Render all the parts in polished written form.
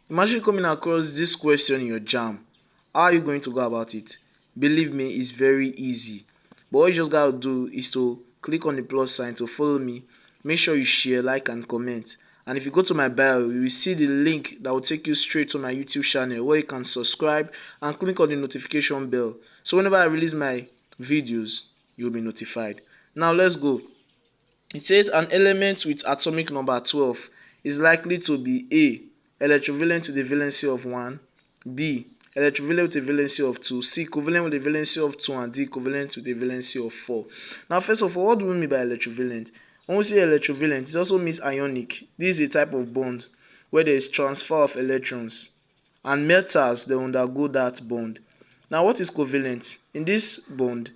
Imagine coming across this question in your JAMB. How are you going to go about it? Believe me, it's very easy. But what you just gotta do is to click on the plus sign to follow me. Make sure you share, like, and comment. And if you go to my bio, you will see the link that will take you straight to my YouTube channel where you can subscribe and click on the notification bell. So whenever I release my videos, you'll be notified. Now let's go. It says an element with atomic number 12 is likely to be A. Electrovalent with a valency of 1, B. Electrovalent with a valency of 2, C. Covalent with a valency of 2, and D. Covalent with a valency of 4. Now, first of all, what do we mean by electrovalent? When we say electrovalent, it also means ionic. This is a type of bond where there is transfer of electrons, and metals they undergo that bond. Now, what is covalent? In this bond,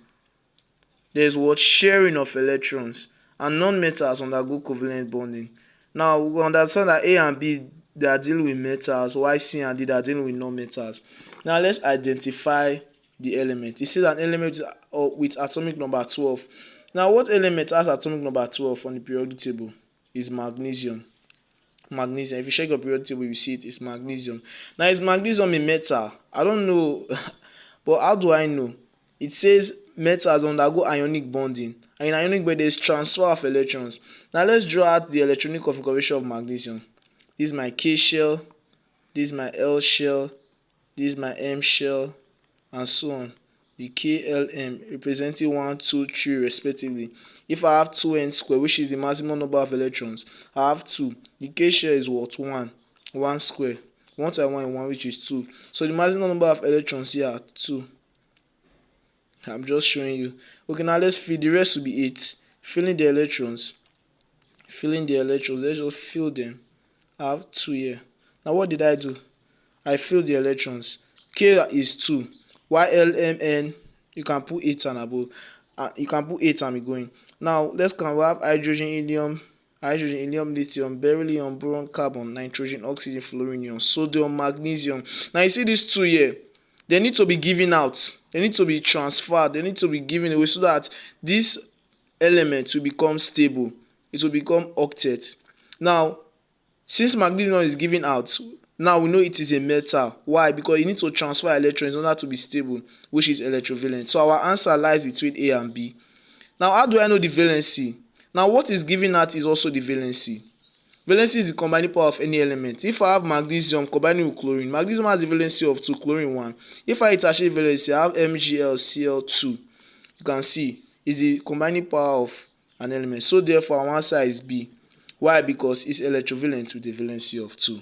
there is what sharing of electrons, and non-metals undergo covalent bonding. Now we understand that A and B they are dealing with metals, while C and D they are dealing with non-metals. Now let's identify the element. It says an element with atomic number 12. Now what element has atomic number 12 on the periodic table? Is magnesium. Magnesium. If you check your periodic table, you see it is magnesium. Now is magnesium a metal? I don't know, but how do I know? It says metals undergo ionic bonding, and in ionic bonding there is transfer of electrons. Now let's draw out the electronic configuration of magnesium. This is my K shell, this is my L shell, this is my M shell, and so on. The KLM representing 1, 2, 3 respectively. If I have 2n square, which is the maximum number of electrons, I have 2. The K shell is what? 1 square. 1 times 1 is 1, which is 2. So the maximum number of electrons here are 2. I'm just showing you. Okay, now let's fill. The rest will be 8. Filling the electrons. Let's just fill them. I have 2 here. Now what did I do? I filled the electrons. K is 2. While LMN, you can put 8 and above. You can put 8 and be going. Now let's count. We have hydrogen, helium, lithium, beryllium, boron, carbon, nitrogen, oxygen, fluorinium, sodium, magnesium. Now you see these 2 here. They need to be given out. They need to be transferred. They need to be given away so that this element will become stable. It will become octet. Now, since magnesium is given out, now we know it is a metal. Why? Because you need to transfer electrons in order to be stable, which is electrovalent. So our answer lies between A and B. Now, how do I know the valency? Now, what is given out is also the valency. Valency is the combining power of any element. If I have magnesium combining with chlorine, magnesium has the valency of 2, chlorine 1. If I tertiary valency, I have MgLCl2. You can see is the combining power of an element. So therefore, our answer is B. Why? Because it's electrovalent with a valency of 2.